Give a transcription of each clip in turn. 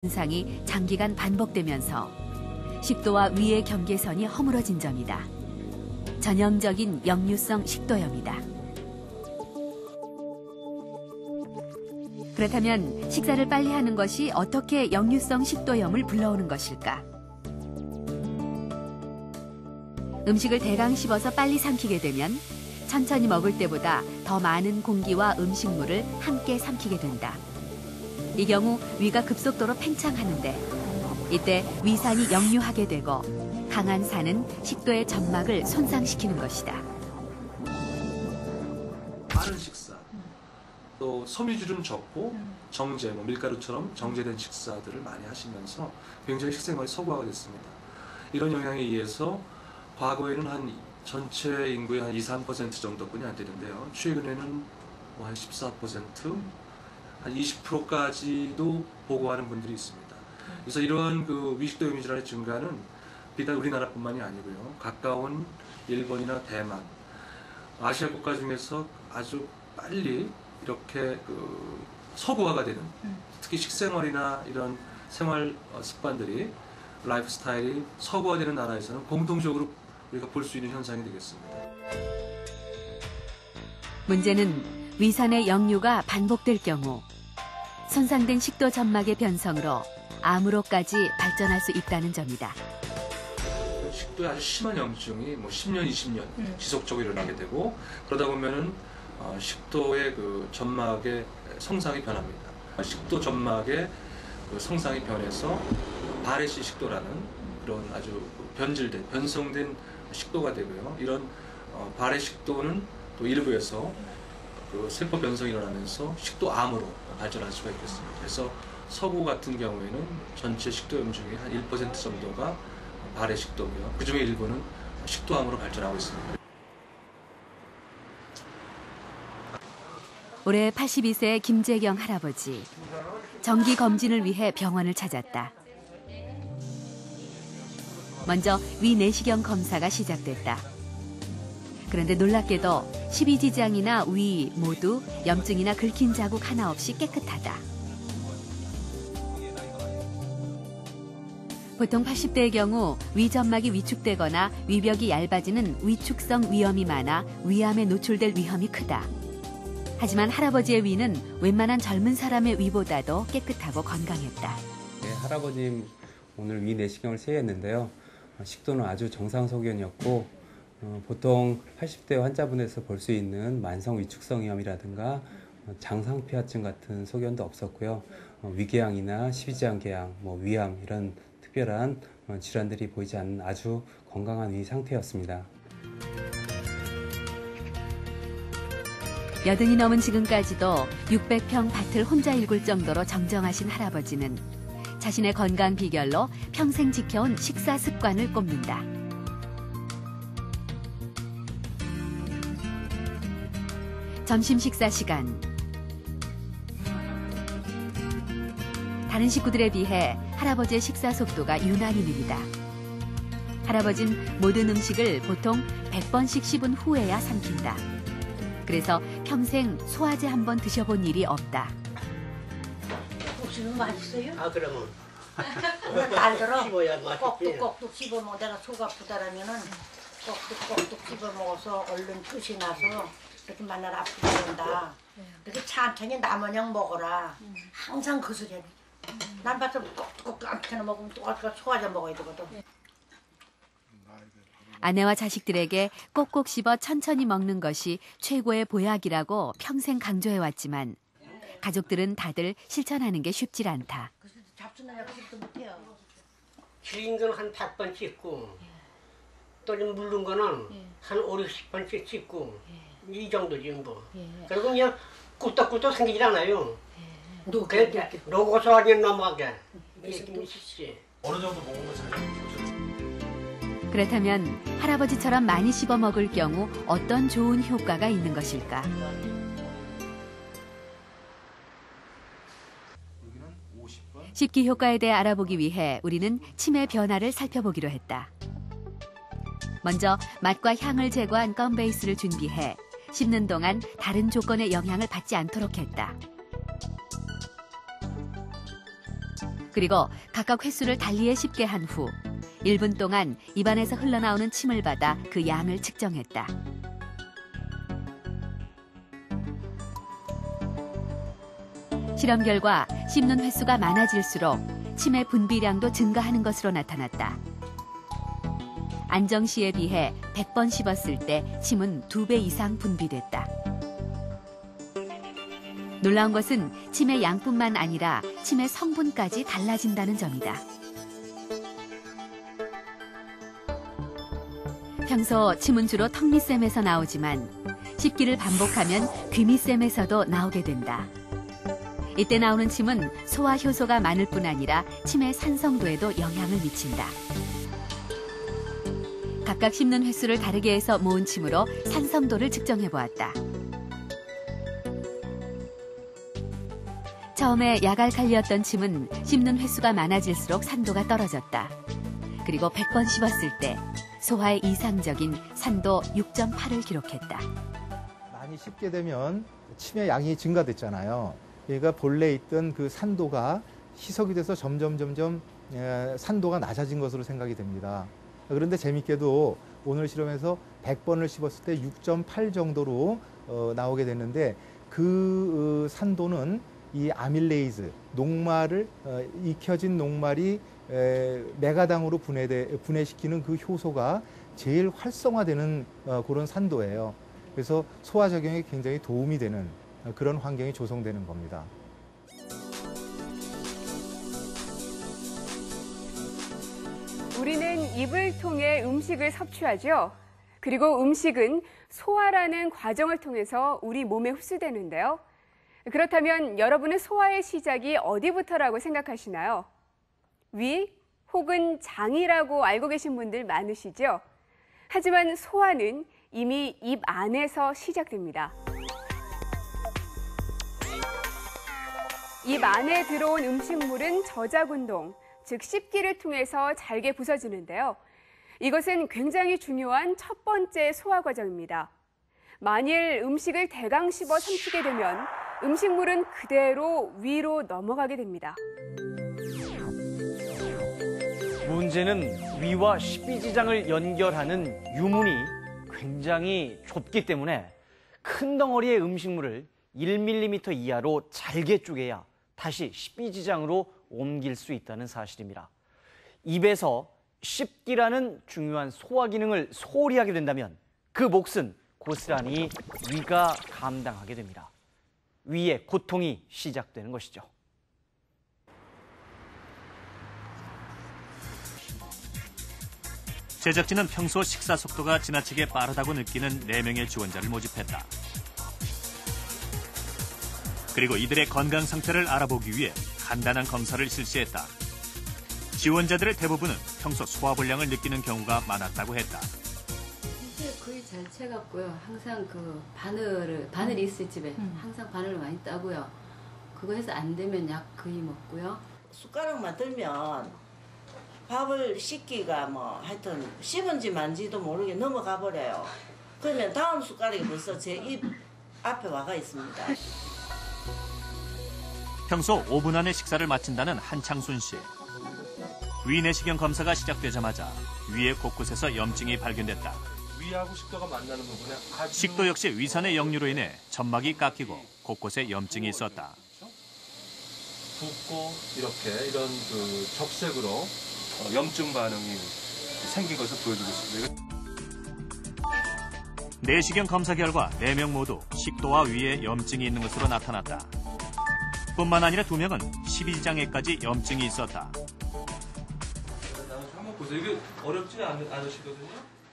현상이 장기간 반복되면서 식도와 위의 경계선이 허물어진 점이다. 전형적인 역류성 식도염이다. 그렇다면 식사를 빨리 하는 것이 어떻게 역류성 식도염을 불러오는 것일까? 음식을 대강 씹어서 빨리 삼키게 되면 천천히 먹을 때보다 더 많은 공기와 음식물을 함께 삼키게 된다. 이 경우 위가 급속도로 팽창하는데 이때 위산이 역류하게 되고 강한 산은 식도의 점막을 손상시키는 것이다. 빠른 식사, 또 섬유질은 적고 정제, 밀가루처럼 정제된 식사들을 많이 하시면서 굉장히 식생활이 서구화가 됐습니다. 이런 영향에 의해서 과거에는 한 전체 인구의 한 2~3% 정도뿐이 안 되는데요. 최근에는 한 14%, 한 20%까지도 보고하는 분들이 있습니다. 그래서 이러한 위식도염 질환의 증가는 비단 우리나라뿐만이 아니고요. 가까운 일본이나 대만, 아시아 국가 중에서 아주 빨리 이렇게 서구화가 되는, 특히 식생활이나 이런 생활 습관들이, 라이프 스타일이 서구화되는 나라에서는 공통적으로 우리가 볼 수 있는 현상이 되겠습니다. 문제는 위산의 역류가 반복될 경우 손상된 식도 점막의 변성으로 암으로까지 발전할 수 있다는 점이다. 식도에 아주 심한 염증이 10년, 20년 지속적으로 일어나게 되고, 그러다 보면은 식도의 점막의 성상이 변합니다. 식도 점막의 성상이 변해서 바레시 식도라는 그런 아주 변성된 식도가 되고요. 이런 바레식도는 또 일부에서 세포 변성이 일어나면서 식도암으로 발전할 수가 있겠습니다. 그래서 서구 같은 경우에는 전체 식도염 중에 한 1% 정도가 바레식도고요. 그 중에 일부는 식도암으로 발전하고 있습니다. 올해 82세 김재경 할아버지. 정기 검진을 위해 병원을 찾았다. 먼저 위 내시경 검사가 시작됐다. 그런데 놀랍게도 십이지장이나 위 모두 염증이나 긁힌 자국 하나 없이 깨끗하다. 보통 80대의 경우 위점막이 위축되거나 위벽이 얇아지는 위축성 위염이 많아 위암에 노출될 위험이 크다. 하지만 할아버지의 위는 웬만한 젊은 사람의 위보다도 깨끗하고 건강했다. 네, 할아버님 오늘 위 내시경을 시행했는데요. 식도는 아주 정상 소견이었고 보통 80대 환자분에서 볼 수 있는 만성 위축성 위염이라든가 장상피하증 같은 소견도 없었고요. 위궤양이나 십이지장궤양, 위암 이런 특별한 질환들이 보이지 않는 아주 건강한 위 상태였습니다. 80이 넘은 지금까지도 600평 밭을 혼자 일굴 정도로 정정하신 할아버지는 자신의 건강 비결로 평생 지켜온 식사 습관을 꼽는다. 점심 식사 시간. 다른 식구들에 비해 할아버지의 식사 속도가 유난히 느리다. 할아버지는 모든 음식을 보통 100번씩 씹은 후에야 삼킨다. 그래서 평생 소화제 한 번 드셔본 일이 없다. 혹시는 맛있어요? 그러면 달더러 씹어야 맛있지. 꼭둑꼭둑 씹어먹어. 내가 속 아프다라면은 꼭둑꼭둑 씹어먹어서 얼른 끝이 나서 이렇게 만날 아프게 된다. 그래서 천천히 남은양 먹어라. 항상 그 소리 해. 난 봐서 꼭둑꼭둑 아무렇게나 먹으면 또 소화제 먹어야 되거든. 아내와 자식들에게 꼭꼭 씹어 천천히 먹는 것이 최고의 보약이라고 평생 강조해왔지만 가족들은 다들 실천하는 게 쉽질 않다. 잡수느냐고 그것도 못해요. 질린 건 한 100번 씹고 또 좀 물른 거는 한 5~60번씩 씹고 이 정도지 뭐. 그리고 그냥 꿀떡꿀떡 생기질 않아요. 그냥 녹아서 아니면 넘어가게. 어느 정도 먹은 거 잘. 그렇다면 할아버지처럼 많이 씹어 먹을 경우 어떤 좋은 효과가 있는 것일까? 씹기 효과에 대해 알아보기 위해 우리는 침의 변화를 살펴보기로 했다. 먼저 맛과 향을 제거한 껌 베이스를 준비해 씹는 동안 다른 조건의 영향을 받지 않도록 했다. 그리고 각각 횟수를 달리에 씹게 한 후 1분 동안 입안에서 흘러나오는 침을 받아 그 양을 측정했다. 실험 결과 씹는 횟수가 많아질수록 침의 분비량도 증가하는 것으로 나타났다. 안정 시에 비해 100번 씹었을 때 침은 2배 이상 분비됐다. 놀라운 것은 침의 양뿐만 아니라 침의 성분까지 달라진다는 점이다. 평소 침은 주로 턱밑샘에서 나오지만 씹기를 반복하면 귀밑샘에서도 나오게 된다. 이때 나오는 침은 소화 효소가 많을 뿐 아니라 침의 산성도에도 영향을 미친다. 각각 씹는 횟수를 다르게 해서 모은 침으로 산성도를 측정해 보았다. 처음에 야갈칼리였던 침은 씹는 횟수가 많아질수록 산도가 떨어졌다. 그리고 100번 씹었을 때 소화에 이상적인 산도 6.8을 기록했다. 많이 씹게 되면 침의 양이 증가됐잖아요. 그러니까 본래 있던 그 산도가 희석이 돼서 점점 산도가 낮아진 것으로 생각이 됩니다. 그런데 재밌게도 오늘 실험에서 100번을 씹었을 때 6.8 정도로 나오게 됐는데 그 산도는 이 아밀레이즈, 녹말을 익혀진 녹말이 메가당으로 분해시키는 그 효소가 제일 활성화되는 그런 산도예요. 그래서 소화작용에 굉장히 도움이 되는 그런 환경이 조성되는 겁니다. 우리는 입을 통해 음식을 섭취하죠. 그리고 음식은 소화라는 과정을 통해서 우리 몸에 흡수되는데요. 그렇다면 여러분은 소화의 시작이 어디부터라고 생각하시나요? 위 혹은 장이라고 알고 계신 분들 많으시죠? 하지만 소화는 이미 입 안에서 시작됩니다. 입 안에 들어온 음식물은 저작운동, 즉 씹기를 통해서 잘게 부서지는데요. 이것은 굉장히 중요한 첫 번째 소화 과정입니다. 만일 음식을 대강 씹어 삼키게 되면 음식물은 그대로 위로 넘어가게 됩니다. 문제는 위와 식비지장을 연결하는 유문이 굉장히 좁기 때문에 큰 덩어리의 음식물을 1mm 이하로 잘게 쪼개야 다시 식비지장으로 옮길 수 있다는 사실입니다. 입에서 씹기라는 중요한 소화 기능을 소홀히 하게 된다면 그 몫은 고스란히 위가 감당하게 됩니다. 위의 고통이 시작되는 것이죠. 제작진은 평소 식사 속도가 지나치게 빠르다고 느끼는 4명의 지원자를 모집했다. 그리고 이들의 건강 상태를 알아보기 위해 간단한 검사를 실시했다. 지원자들의 대부분은 평소 소화불량을 느끼는 경우가 많았다고 했다. 이제 거의 잘 채갖고요. 항상 그 바늘이 있을 집에 항상 바늘을 많이 따고요. 그거 해서 안 되면 약 거의 먹고요. 숟가락만 들면 밥을 씻기가 하여튼 씹은지 만지도 모르게 넘어가 버려요. 그러면 다음 숟가락이 벌써 제 입 앞에 와가 있습니다. 평소 5분 안에 식사를 마친다는 한창순 씨. 위 내시경 검사가 시작되자마자 위의 곳곳에서 염증이 발견됐다. 위하고 식도가 만나는 부분에 아주 식도 역시 위산의 역류로 인해 점막이 깎이고 곳곳에 염증이 있었다. 붓고 이런 그 적색으로 염증 반응이 생긴 것을 보여주고 있습니다. 내시경 검사 결과 4명 모두 식도와 위에 염증이 있는 것으로 나타났다. 뿐만 아니라 2명은 식이지장에까지 염증이 있었다. 한번 보세요. 이게 어렵지 않으시거든요.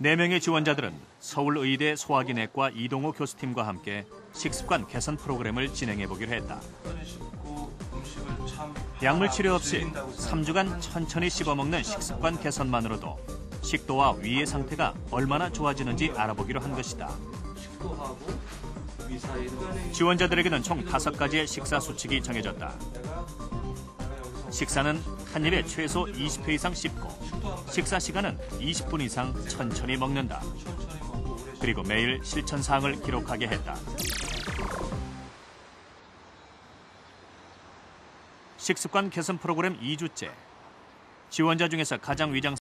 4명의 지원자들은 서울의대 소화기내과 이동호 교수팀과 함께 식습관 개선 프로그램을 진행해보기로 했다. 약물 치료 없이 3주간 천천히 씹어먹는 식습관 개선만으로도 식도와 위의 상태가 얼마나 좋아지는지 알아보기로 한 것이다. 지원자들에게는 총 5가지의 식사 수칙이 정해졌다. 식사는 한 입에 최소 20회 이상 씹고 식사 시간은 20분 이상 천천히 먹는다. 그리고 매일 실천 사항을 기록하게 했다. 식습관 개선 프로그램 2주째. 지원자 중에서 가장 위장